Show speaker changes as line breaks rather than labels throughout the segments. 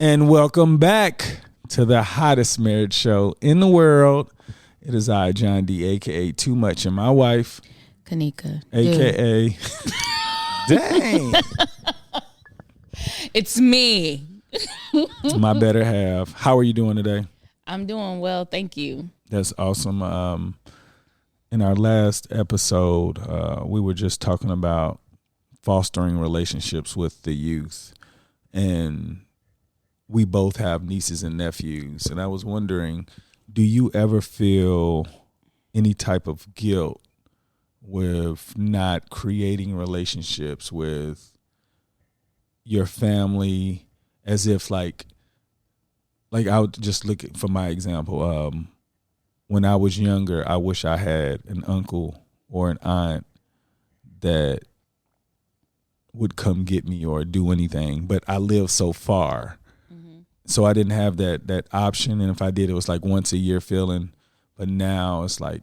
And welcome back to the hottest marriage show in the world. It is I, John D, a.k.a. Too Much, and my wife,
Kanika,
a.k.a. Dang.
It's me.
My better half. How are you doing today?
I'm doing well, thank you.
That's awesome. In our last episode, we were just talking about fostering relationships with the youth. And we both have nieces and nephews. And I was wondering, do you ever feel any type of guilt with not creating relationships with your family, as if like I would just look at, for my example, when I was younger, I wish I had an uncle or an aunt that would come get me or do anything, but I live so far. So I didn't have that option, and if I did, it was like once a year feeling. But now it's like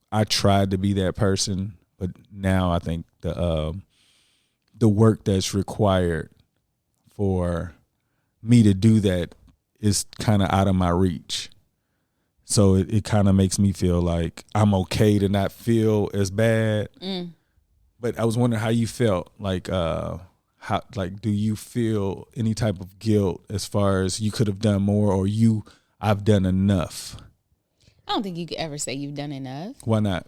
I tried to be that person, but now I think the work that's required for me to do that is kind of out of my reach. So it kind of makes me feel like I'm okay to not feel as bad. But I was wondering how you felt, like how, like, do you feel any type of guilt as far as you could have done more, or I've done enough?
I don't think you could ever say you've done enough.
Why not?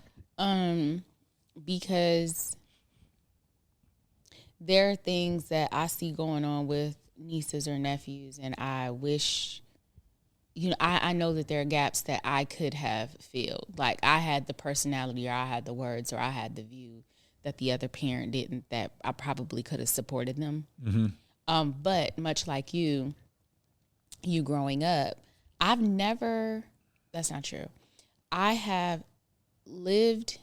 Because there are things that I see going on with nieces or nephews, and I wish, I know that there are gaps that I could have filled. Like I had the personality, or I had the words, or I had the view that the other parent didn't, that I probably could have supported them. But much like you growing up, that's not true. I have lived,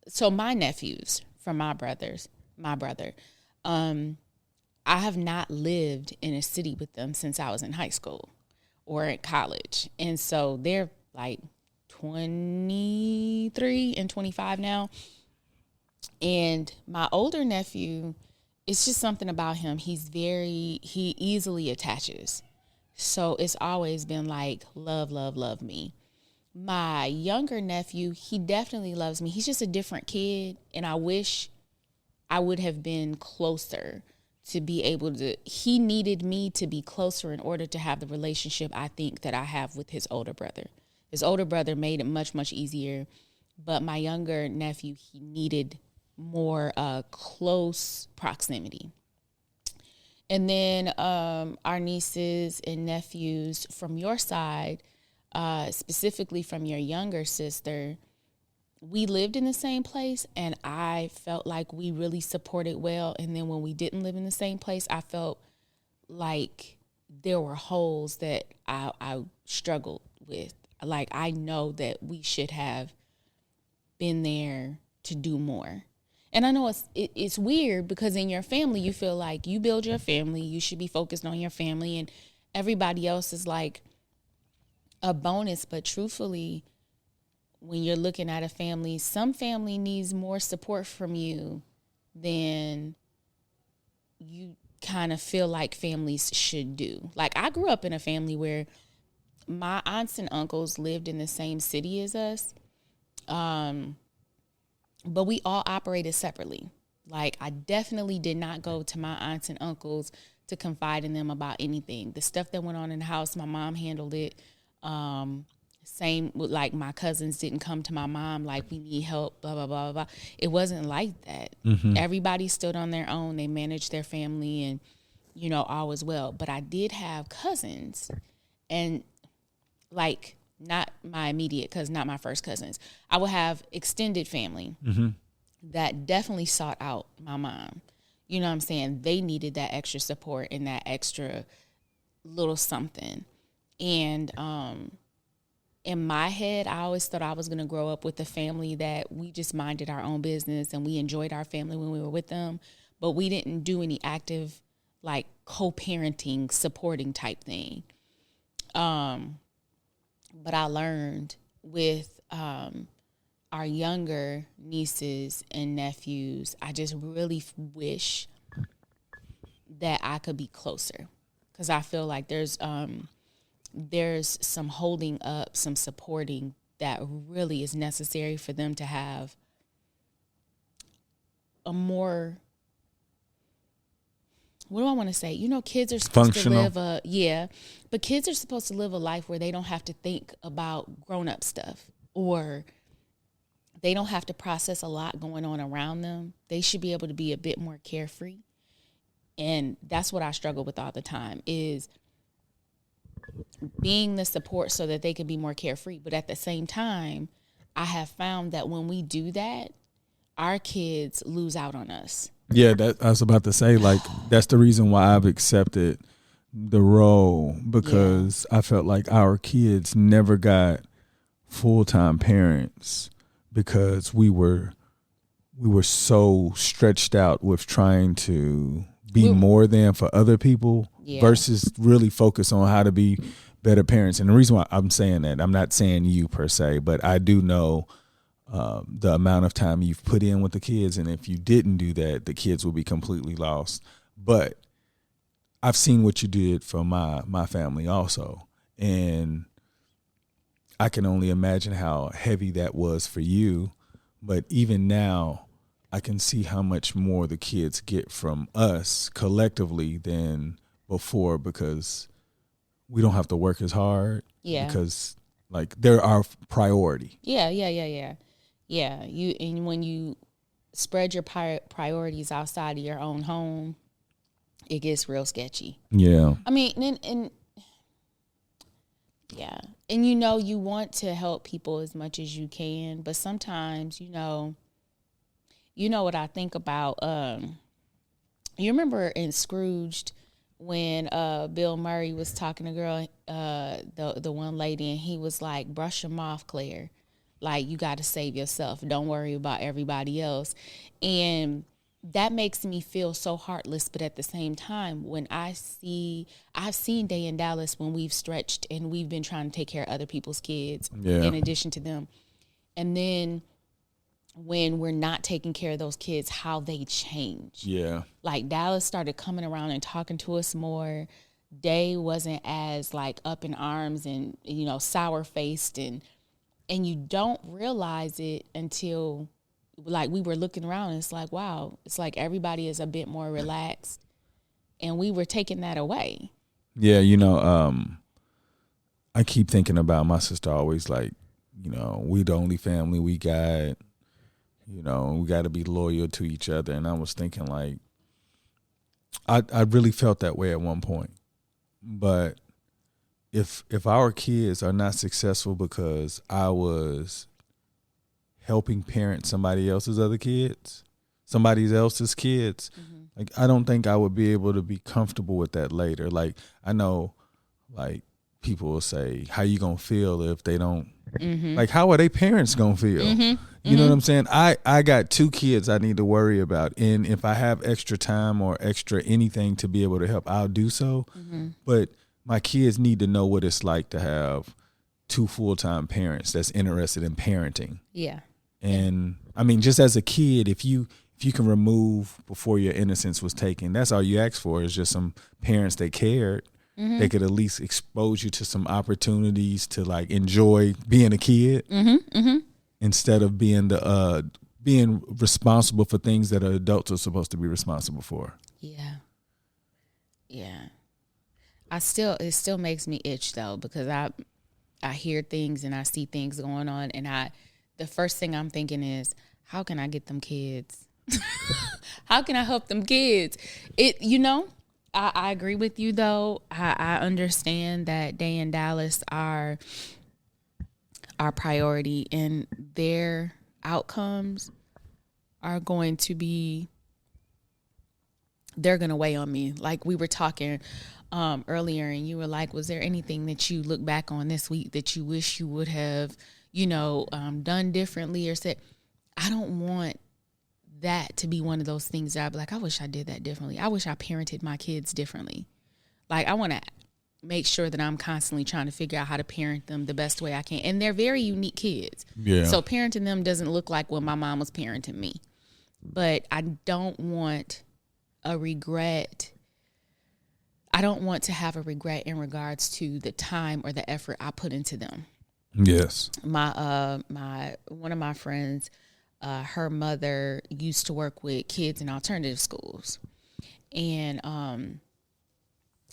so my nephews from my brother, I have not lived in a city with them since I was in high school or at college. And so they're like 23 and 25 now. And my older nephew, it's just something about him. He easily attaches. So it's always been like, love, love, love me. My younger nephew, he definitely loves me. He's just a different kid. And I wish I would have been closer to be able to, he needed me to be closer in order to have the relationship I think that I have with his older brother. His older brother made it much, much easier. But my younger nephew, he needed more close proximity. And then our nieces and nephews from your side, specifically from your younger sister, we lived in the same place, and I felt like we really supported well. And then when we didn't live in the same place, I felt like there were holes that I struggled with. Like I know that we should have been there to do more. And I know it's weird because in your family, you feel like you build your family, you should be focused on your family, and everybody else is like a bonus. But truthfully, when you're looking at a family, some family needs more support from you than you kind of feel like families should do. Like I grew up in a family where my aunts and uncles lived in the same city as us. But we all operated separately. Like I definitely did not go to my aunts and uncles to confide in them about anything. The stuff that went on in the house, my mom handled it. Same with like my cousins didn't come to my mom like we need help, blah, blah, blah, blah. It wasn't like that. Everybody stood on their own. They managed their family and, all was well. But I did have cousins, and like not my immediate cousins, not my first cousins. I would have extended family that definitely sought out my mom. You know what I'm saying? They needed that extra support and that extra little something. And in my head, I always thought I was going to grow up with a family that we just minded our own business and we enjoyed our family when we were with them, but we didn't do any active, like, co-parenting, supporting type thing. But I learned with our younger nieces and nephews, I just really wish that I could be closer. because I feel like there's some holding up, some supporting that really is necessary for them to have a more, what do I want to say? You know, kids are supposed
Functional.
to live but kids are supposed to live a life where they don't have to think about grown-up stuff, or they don't have to process a lot going on around them. They should be able to be a bit more carefree. And that's what I struggle with all the time, is being the support so that they can be more carefree. But at the same time, I have found that when we do that, our kids lose out on us.
Yeah, that I was about to say, like, that's the reason why I've accepted the role, because I felt like our kids never got full-time parents because we were so stretched out with trying to be more than for other people versus really focus on how to be better parents. And the reason why I'm saying that, I'm not saying you per se, but I do know the amount of time you've put in with the kids, and if you didn't do that, the kids will be completely lost. But I've seen what you did for my family also, and I can only imagine how heavy that was for you. But even now, I can see how much more the kids get from us collectively than before, because we don't have to work as hard.
Yeah.
Because like they're our priority.
Yeah. And when you spread your priorities outside of your own home, it gets real sketchy.
Yeah.
I mean, and yeah. And you know, you want to help people as much as you can, but sometimes, you know what I think about, you remember in Scrooged when Bill Murray was talking to girl, the one lady, and he was like, brush them off, Claire. Like, you got to save yourself. Don't worry about everybody else. And that makes me feel so heartless. But at the same time, when I've seen Day in Dallas when we've stretched and we've been trying to take care of other people's kids in addition to them. And then when we're not taking care of those kids, how they change.
Yeah.
Like, Dallas started coming around and talking to us more. Day wasn't as like up in arms and, you know, sour faced, and you don't realize it until like we were looking around and it's like, wow, it's like everybody is a bit more relaxed, and we were taking that away.
Yeah. You know, I keep thinking about my sister always like, you know, we the only family we got, you know, we got to be loyal to each other. And I was thinking like, I really felt that way at one point, but if our kids are not successful because I was helping parent somebody else's kids, like, I don't think I would be able to be comfortable with that later. Like, I know, like, people will say, how you gonna feel if they don't, like, how are they parents gonna feel? You know what I'm saying? I got 2 kids I need to worry about, and if I have extra time or extra anything to be able to help, I'll do so. But my kids need to know what it's like to have 2 full-time parents that's interested in parenting.
Yeah.
And I mean, just as a kid, if you can remove before your innocence was taken, that's all you ask for, is just some parents that cared. They could at least expose you to some opportunities to like enjoy being a kid instead of being being responsible for things that adults are supposed to be responsible for.
Yeah. It still makes me itch though, because I hear things and I see things going on, and the first thing I'm thinking is, how can I get them kids? How can I help them kids? I agree with you though. I understand that Day in Dallas are our priority, and their outcomes are going to be, they're going to weigh on me. Like, we were talking earlier, and you were like, was there anything that you look back on this week that you wish you would have, done differently or said? I don't want that to be one of those things that I'd be like, I wish I did that differently. I wish I parented my kids differently. Like, I want to make sure that I'm constantly trying to figure out how to parent them the best way I can. And they're very unique kids. Yeah. So parenting them doesn't look like when my mom was parenting me. But I don't want a regret. I don't want to have a regret in regards to the time or the effort I put into them.
Yes.
My one of my friends, her mother used to work with kids in alternative schools, and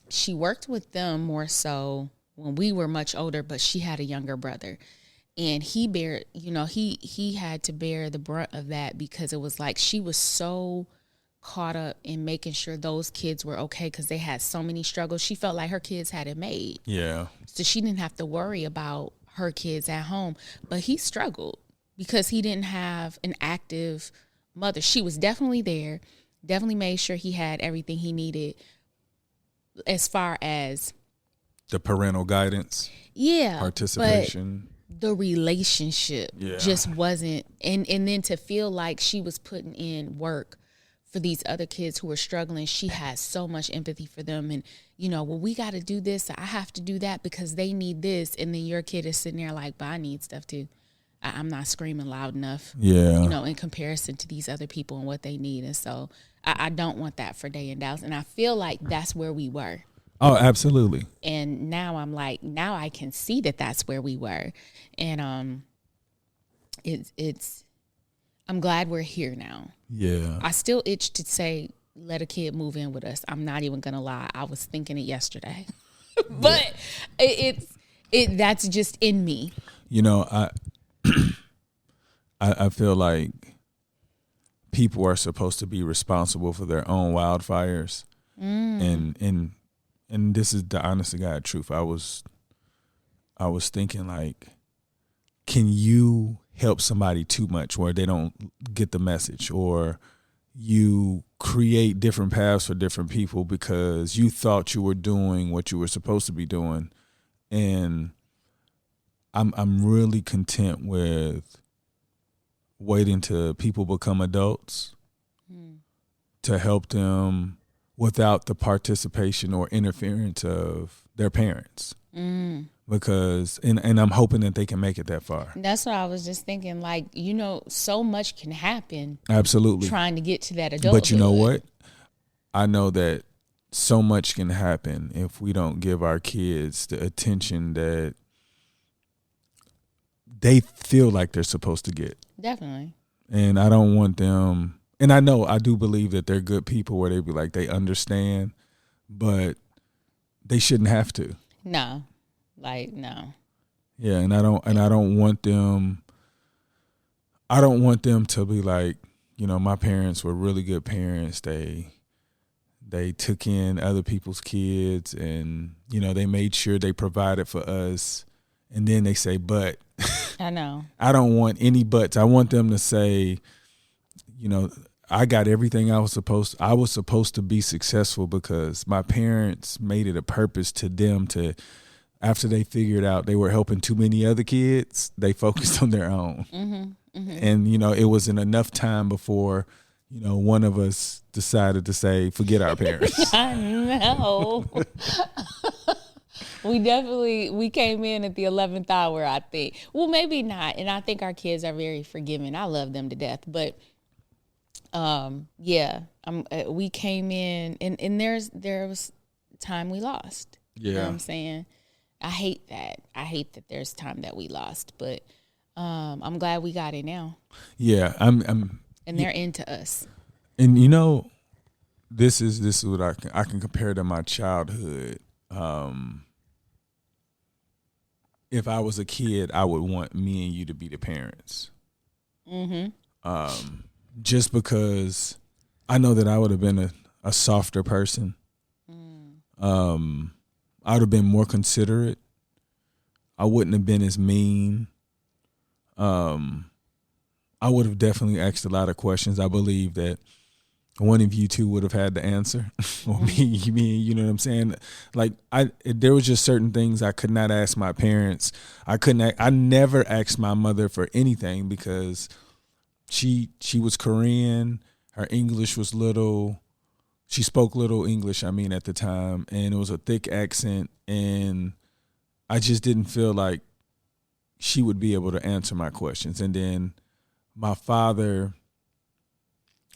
she worked with them more so when we were much older, but she had a younger brother, and he had to bear the brunt of that, because it was like she was so caught up in making sure those kids were okay because they had so many struggles. She felt like her kids had it made.
Yeah.
So she didn't have to worry about her kids at home. But he struggled because he didn't have an active mother. She was definitely there, definitely made sure he had everything he needed as far as
the parental guidance.
Yeah.
Participation.
The relationship
Yeah.
just wasn't. And then to feel like she was putting in work for these other kids who were struggling, she has so much empathy for them. And, well, we got to do this. I have to do that because they need this. And then your kid is sitting there like, but I need stuff too. I'm not screaming loud enough,
Yeah.
In comparison to these other people and what they need. And so I don't want that for Day in Dallas. And I feel like that's where we were.
Oh, absolutely.
And now I'm like, now I can see that that's where we were. And I'm glad we're here now.
Yeah.
I still itch to say, let a kid move in with us. I'm not even going to lie. I was thinking it yesterday. But that's just in me.
I feel like people are supposed to be responsible for their own wildfires. And this is the honest to God truth. I was thinking, like, can you help somebody too much where they don't get the message, or you create different paths for different people because you thought you were doing what you were supposed to be doing? And I'm really content with waiting till people become adults to help them without the participation or interference of their parents. Because, and I'm hoping that they can make it that far.
That's what I was just thinking. Like, so much can happen.
Absolutely.
Trying to get to that adulthood.
But you know what? I know that so much can happen if we don't give our kids the attention that they feel like they're supposed to get.
Definitely.
And I don't want them, and I do believe that they're good people where they be like, they understand, but they shouldn't have to.
No. No.
Yeah, and I don't want them to be like, my parents were really good parents. They took in other people's kids, and they made sure they provided for us. And then they say, but
I know.
I don't want any buts. I want them to say, I got everything I was supposed to be successful because my parents made it a purpose to them to, after they figured out they were helping too many other kids, they focused on their own. And, it wasn't enough time before, one of us decided to say, forget our parents.
I know. We came in at the 11th hour, I think. Well, maybe not. And I think our kids are very forgiving. I love them to death. But, we came in and there was time we lost.
Yeah.
You know what I'm saying? I hate that. I hate that there's time that we lost, but I'm glad we got it now.
Yeah, I'm
and they're into us.
And this is what I can compare to my childhood. If I was a kid, I would want me and you to be the parents. Just because I know that I would have been a softer person. I would have been more considerate. I wouldn't have been as mean. I would have definitely asked a lot of questions. I believe that one of you two would have had the answer, or me, you know what I'm saying? Like there was just certain things I could not ask my parents. I never asked my mother for anything because she was Korean. Her English was little. She spoke little English, at the time, and it was a thick accent, and I just didn't feel like she would be able to answer my questions. And then my father,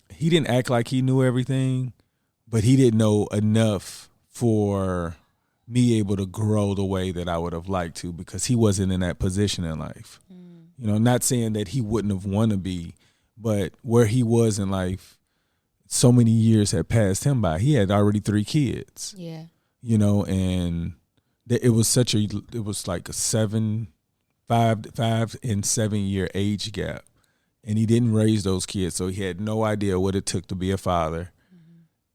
he didn't act like he knew everything, but he didn't know enough for me able to grow the way that I would have liked to, because he wasn't in that position in life. You know, not saying that he wouldn't have wanted to be, but where he was in life, so many years had passed him by. He had already 3 kids.
Yeah.
You know, and it was like a 5 and 7 year age gap. And he didn't raise those kids, so he had no idea what it took to be a father.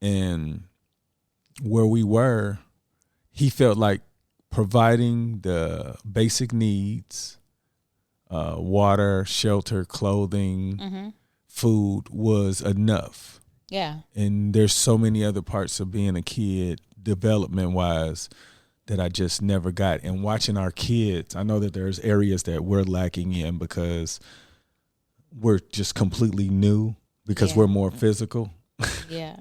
And where we were, he felt like providing the basic needs, water, shelter, clothing, food was enough.
Yeah.
And there's so many other parts of being a kid, development-wise, that I just never got. And watching our kids, I know that there's areas that we're lacking in because we're just completely new, because we're more physical.
Yeah.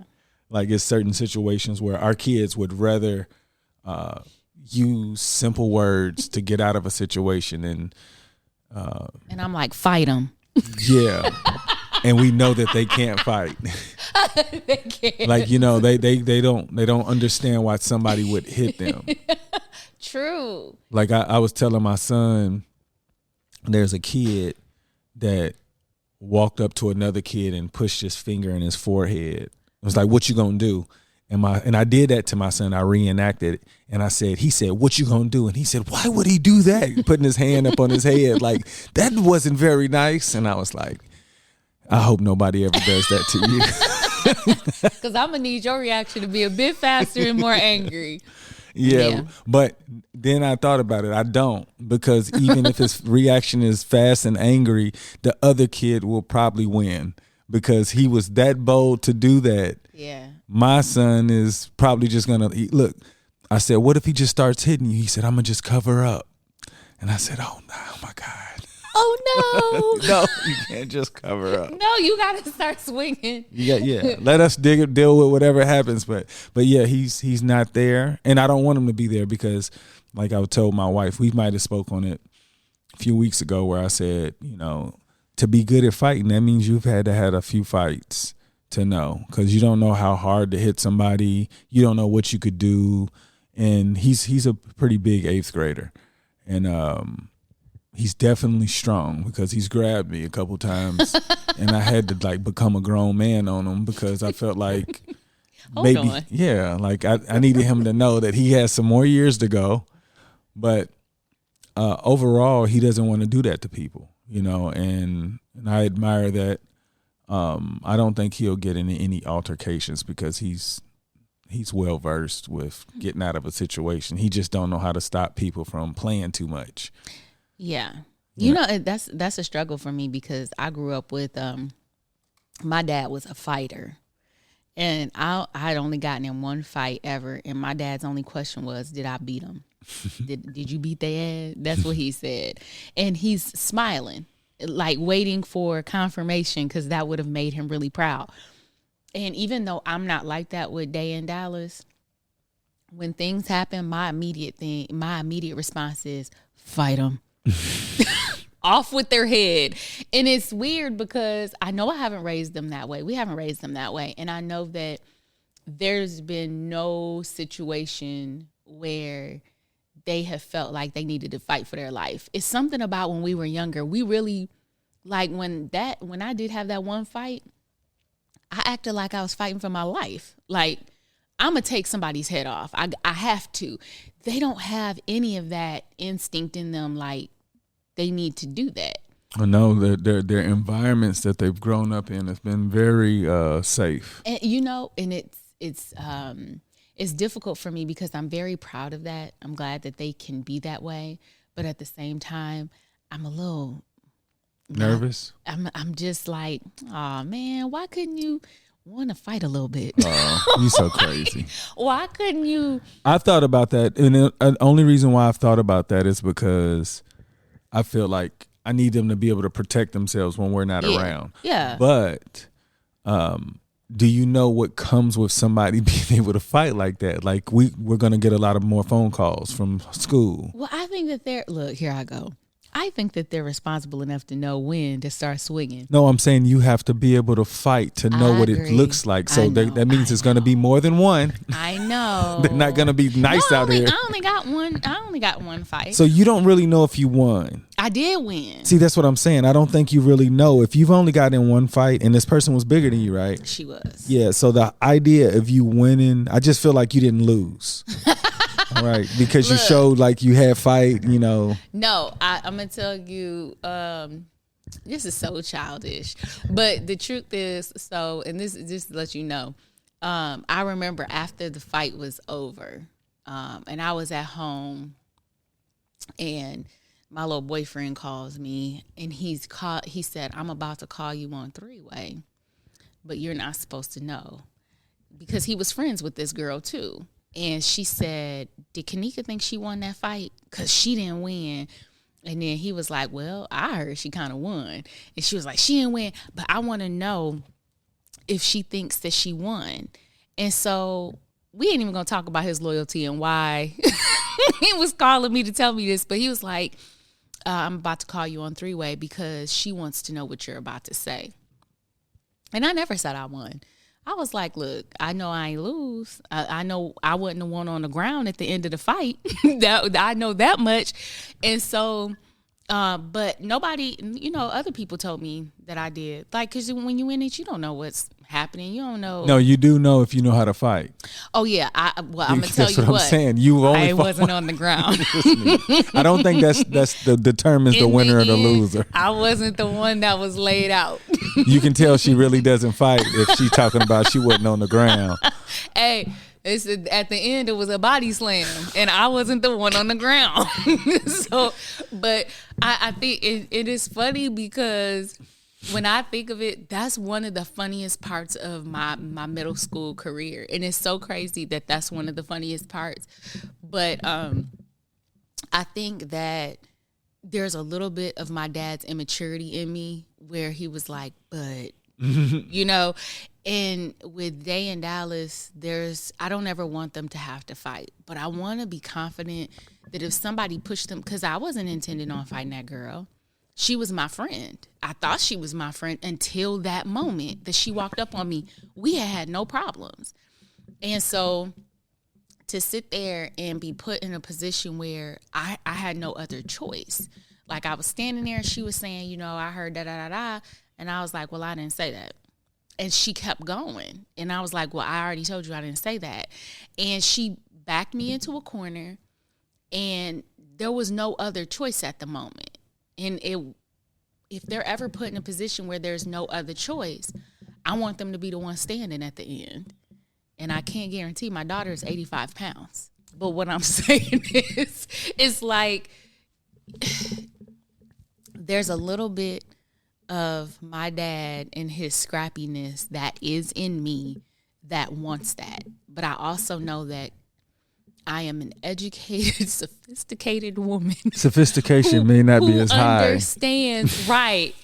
Like, it's certain situations where our kids would rather use simple words to get out of a situation. And
I'm like, fight them.
Yeah. And we know that they can't fight.
They can't.
Like, you know, they don't understand why somebody would hit them.
True.
Like, I was telling my son, there's a kid that walked up to another kid and pushed his finger in his forehead. It was like, what you gonna do? And I did that to my son. I reenacted it. And he said, what you gonna do? And he said, why would he do that? Putting his hand up on his head. Like, that wasn't very nice. And I was like, I hope nobody ever does that to you.
Because I'm going to need your reaction to be a bit faster and more angry.
Yeah. But then I thought about it. I don't, because even if his reaction is fast and angry, the other kid will probably win, because he was that bold to do that.
Yeah.
My son is probably just going to look. I said, what if he just starts hitting you? He said, I'm going to just cover up. And I said, oh my God.
Oh, no.
No, you can't just cover up.
No, you got to start swinging.
Yeah. Let us deal with whatever happens. But yeah, he's not there. And I don't want him to be there, because, like I told my wife, we might have spoke on it a few weeks ago, where I said, you know, to be good at fighting, that means you've had to have a few fights to know, because you don't know how hard to hit somebody. You don't know what you could do. And he's a pretty big 8th grader. And he's definitely strong, because he's grabbed me a couple times and I had to like become a grown man on him, because I felt like I needed him to know that he has some more years to go. But overall, he doesn't want to do that to people, you know, and I admire that. I don't think he'll get into any altercations, because he's well versed with getting out of a situation. He just don't know how to stop people from playing too much.
Yeah. You know, that's a struggle for me, because I grew up with my dad was a fighter, and I'd only gotten in one fight ever, and my dad's only question was, did I beat him? Did you beat their ass? That's what he said. And he's smiling, like waiting for confirmation, because that would have made him really proud. And even though I'm not like that with Day in Dallas, when things happen, my immediate response is, fight them. Off with their head. And it's weird, because I know I haven't raised them that way. We haven't raised them that way. And I know that there's been no situation where they have felt like they needed to fight for their life. It's something about when we were younger. We really, like, when I did have that one fight, I acted like I was fighting for my life. Like, I'm going to take somebody's head off. I have to. They don't have any of that instinct in them, like they need to do that.
I know that their environments that they've grown up in has been very safe.
And you know, and it's difficult for me, because I'm very proud of that. I'm glad that they can be that way, but at the same time, I'm a little
nervous.
I'm just like, oh man, why couldn't you want to fight a little bit?
Oh, you're so crazy.
Why couldn't you?
I've thought about that, and the only reason why I've thought about that is because I feel like I need them to be able to protect themselves when we're not around.
Yeah.
But do you know what comes with somebody being able to fight like that? Like, we're going to get a lot of more phone calls from school.
Well, I think that look, here I go. I think that they're responsible enough to know when to start swinging.
No, I'm saying you have to be able to fight to know what
agree.
it looks like. So that means it's going to be more than one.
I know.
They're not going to be nice out here.
I only got one fight.
So you don't really know if you won.
I did win.
See, that's what I'm saying. I don't think you really know. If you've only got in one fight and this person was bigger than you, right?
She was.
Yeah, so the idea of you winning, I just feel like you didn't lose. All right, because you showed like you had fight, you know.
No, I'm going to tell you, this is so childish. But the truth is, and this is just to let you know, I remember after the fight was over, and I was at home, and my little boyfriend calls me, and he said, I'm about to call you on three-way, but you're not supposed to know. Because he was friends with this girl, too. And she said, did Kanika think she won that fight? Because she didn't win. And then he was like, well, I heard she kind of won. And she was like, she didn't win, but I want to know if she thinks that she won. And so we ain't even going to talk about his loyalty and why he was calling me to tell me this. But he was like, I'm about to call you on three-way because she wants to know what you're about to say. And I never said I won. I was like, look, I know I ain't lose. I know I wasn't the one on the ground at the end of the fight. I know that much. And so, but nobody, other people told me that I did. Like, because when you in it, you don't know what's happening. You don't know.
No, you do know if you know how to fight.
Oh, yeah. I'm going to tell you
what. That's what I'm saying. You only
I wasn't on the ground.
I don't think that's determines the winner or the loser.
I wasn't the one that was laid out.
You can tell she really doesn't fight if she's talking about she wasn't on the ground.
Hey, at the end, it was a body slam, and I wasn't the one on the ground. So, but I think it is funny because when I think of it, that's one of the funniest parts of my middle school career. And it's so crazy that that's one of the funniest parts. But I think that there's a little bit of my dad's immaturity in me where he was like, but, and with Day and Dallas, I don't ever want them to have to fight. But I want to be confident that if somebody pushed them, because I wasn't intending on fighting that girl. She was my friend. I thought she was my friend until that moment that she walked up on me. We had no problems. And so to sit there and be put in a position where I had no other choice. Like I was standing there and she was saying, I heard da-da-da-da. And I was like, well, I didn't say that. And she kept going. And I was like, well, I already told you I didn't say that. And she backed me into a corner and there was no other choice at the moment. And if they're ever put in a position where there's no other choice, I want them to be the one standing at the end. And I can't guarantee my daughter is 85 pounds. But what I'm saying is, it's like there's a little bit of my dad and his scrappiness that is in me that wants that. But I also know that I am an educated, sophisticated woman. Sophistication
may not be as high.
Understands, right.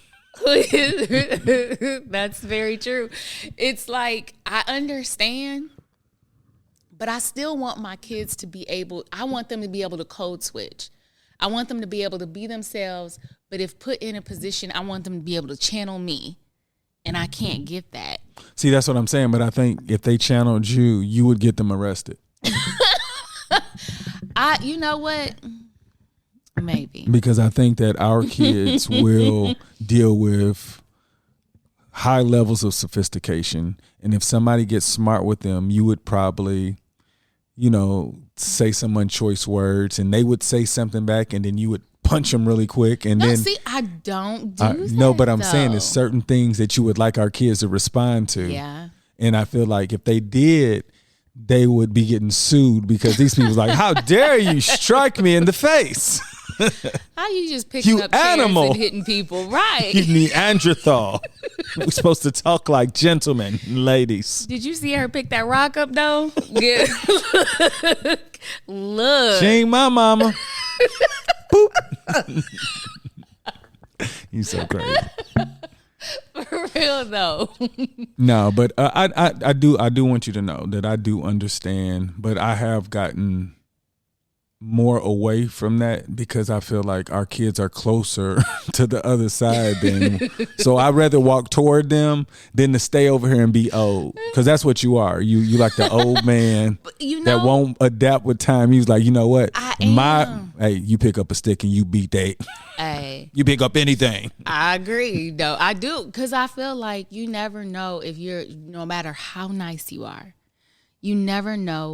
That's very true. It's like, I understand, but I still want my kids to be I want them to be able to code switch. I want them to be able to be themselves, but if put in a position, I want them to be able to channel me. And I can't get that.
See, that's what I'm saying. But I think if they channeled you, you would get them arrested.
You know what? Maybe.
Because I think that our kids will deal with high levels of sophistication. And if somebody gets smart with them, you would probably, say some unchoice words and they would say something back and then you would punch them really quick. And then
see, I don't do that.
No, but I'm saying there's certain things that you would like our kids to respond to.
Yeah.
And I feel like if they did, they would be getting sued because these people's like, how dare you strike me in the face?
How you just picking up
animal.
chairs and hitting people? Right.
You Neanderthal. We're supposed to talk like gentlemen and ladies.
Did you see her pick that rock up though? Yeah. Look.
She ain't my mama. Boop. You so crazy.
For real though.
No, but I do want you to know that I do understand, but I have gotten more away from that because I feel like our kids are closer to the other side than. So I'd rather walk toward them than to stay over here and be old, because that's what you are. You like the old man that won't adapt with time. He's like, you know what? Hey, you pick up a stick and you beat that.
Hey,
you pick up anything.
I agree, though. I do, because I feel like you never know no matter how nice you are, you never know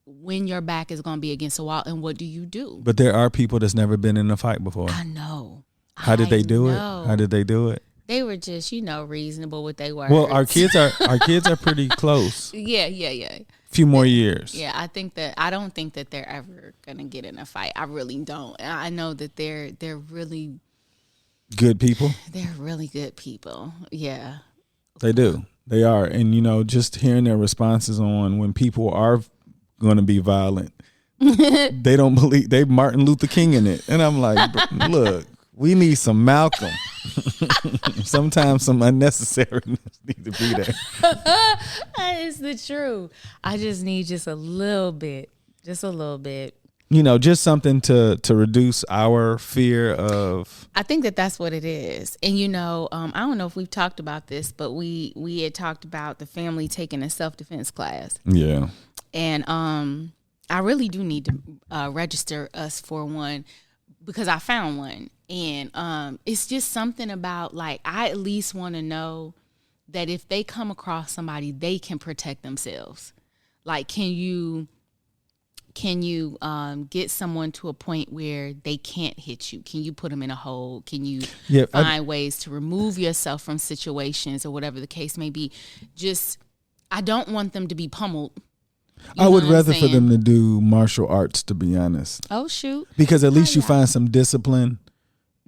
when your back is going to be against a wall, and what do you do?
But there are people that's never been in a fight before.
I know.
How did they do it? How did they do it?
They were just, reasonable with their words.
Well, our kids are pretty close.
Yeah.
Few more years.
Yeah, I don't think that they're ever gonna get in a fight. I really don't. I know that they're really
good people.
They're really good people. Yeah,
they do. They are, and just hearing their responses on when people are going to be violent, they don't believe they Martin Luther King in it, and I'm like, look, we need some Malcolm. Sometimes some unnecessariness need to be there.
That is the truth. I just need just a little bit. Just something to reduce our fear of. I think that's what it is. And I don't know if we've talked about this, but we had talked about the family taking a self-defense class.
Yeah.
And I really do need to register us for one, because I found one. And it's just something about, like, I at least want to know that if they come across somebody, they can protect themselves. Like, can you get someone to a point where they can't hit you? Can you put them in a hole? Can you find ways to remove yourself from situations or whatever the case may be? I don't want them to be pummeled.
I would rather for them to do martial arts, to be honest.
Oh, shoot.
Because at least you find some discipline.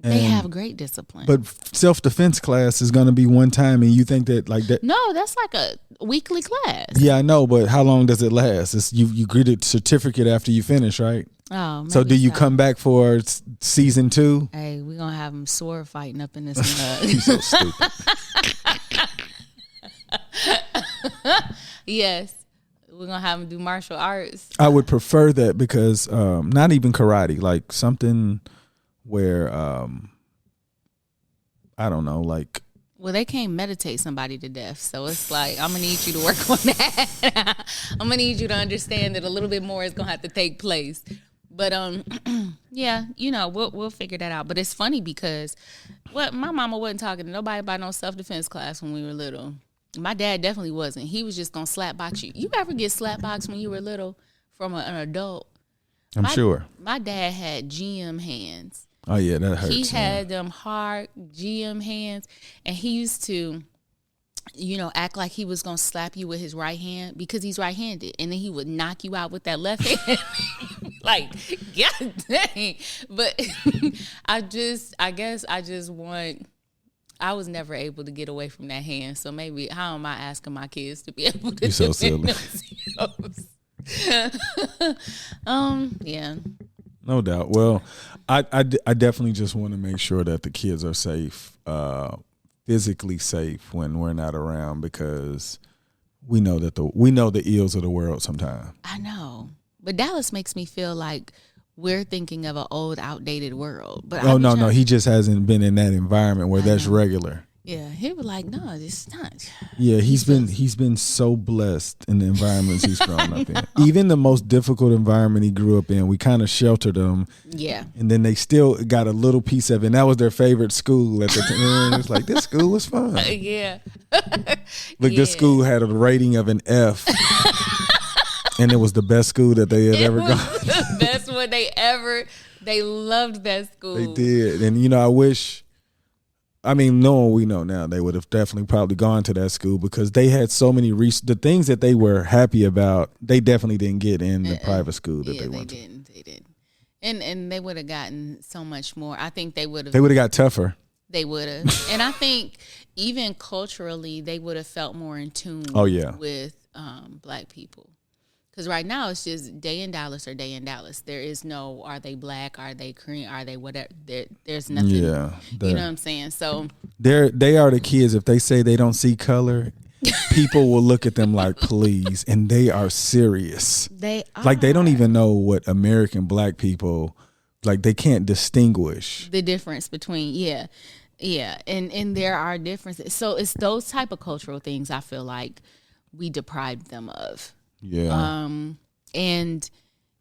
They have great discipline.
But self-defense class is going to be one time, and you think that like that?
No, that's like a weekly class.
Yeah, I know, but how long does it last? You get a certificate after you finish, right?
Oh,
so do you come back for season 2?
Hey, we're going to have them sword fighting up in this mud.
You're so stupid.
Yes. We're going to have them do martial arts.
I would prefer that because not even karate, like something where, I don't know, like.
Well, they can't meditate somebody to death. So it's like, I'm going to need you to work on that. I'm going to need you to understand that a little bit more is going to have to take place. But, yeah, we'll figure that out. But it's funny because my mama wasn't talking to nobody about no self-defense class when we were little. My dad definitely wasn't. He was just going to slap box you. You ever get slap boxed when you were little from an adult?
I'm sure.
My dad had GM hands.
Oh, yeah, that hurts.
He had them hard GM hands, and he used to, act like he was going to slap you with his right hand because he's right-handed, and then he would knock you out with that left hand. Like, God dang. But I was never able to get away from that hand, so maybe how am I asking my kids to be able to
so silly.
Yeah.
No doubt. Well, I definitely just want to make sure that the kids are safe, physically safe when we're not around, because we know the ills of the world sometimes.
I know, but Dallas makes me feel like we're thinking of an old, outdated world. But
no, he just hasn't been in that environment where that's regular.
Yeah, he was like, no, it's not.
Yeah, he's been so blessed in the environments he's grown up in. Even the most difficult environment he grew up in, we kind of sheltered him.
Yeah.
And then they still got a little piece of it. And that was their favorite school at the time. It's like, this school was fun.
Yeah.
Look, this school had a rating of an F. And it was the best school that they had ever gone.
The best one they loved that school.
They did. And, I wish. Knowing what we know now, they would have definitely probably gone to that school because they had so many the things that they were happy about, they definitely didn't get in the private school that they went to.
They didn't. And they would have gotten so much more. I think they would have.
They would have got tougher.
They would have. And I think even culturally, they would have felt more in tune with Black people. Because right now it's just day in Dallas or day in Dallas. There is no, are they Black? Are they Korean? Are they whatever? There's nothing.
Yeah.
You know what I'm saying? So
they are the kids. If they say they don't see color, people will look at them like, please, and they are serious.
They are.
Like, they don't even know what American black people, like, they can't distinguish
the difference between, yeah. And there are differences. So it's those type of cultural things I feel like we deprived them of.
Yeah.
And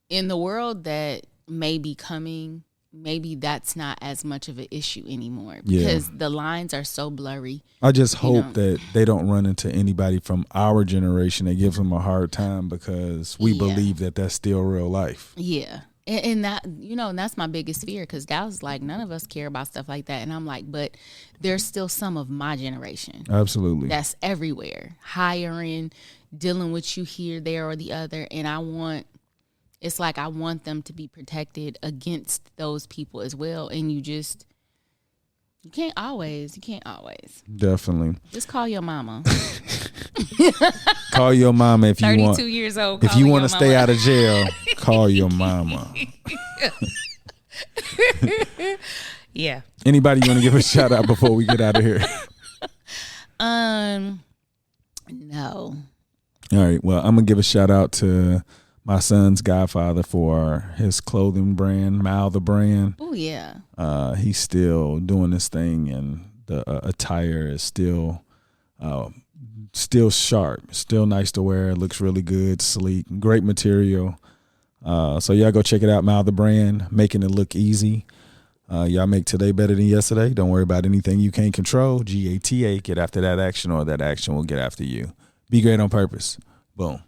in the world that may be coming, maybe that's not as much of an issue anymore because the lines are so blurry.
I just hope that they don't run into anybody from our generation that gives them a hard time because we believe that that's still real life.
Yeah. And that, and that's my biggest fear because that was like, none of us care about stuff like that. And I'm like, but there's still some of my generation.
Absolutely.
That's everywhere. Hiring, dealing with you here, there, or the other. And I want them to be protected against those people as well. And you can't always.
Definitely.
Just call your mama.
Call your mama if you want.
32 years old.
If you want to stay out of jail, call your mama.
Yeah.
Anybody you want to give a shout out before we get out of here?
No.
All right. Well, I'm gonna give a shout out to my son's godfather for his clothing brand, Mal the brand.
Oh yeah.
He's still doing this thing, and the attire is still sharp, still nice to wear. It looks really good, sleek, great material. So y'all go check it out, Mal the brand, making it look easy. Y'all make today better than yesterday. Don't worry about anything you can't control. GATA, get after that action, or that action will get after you. Be great on purpose. Boom.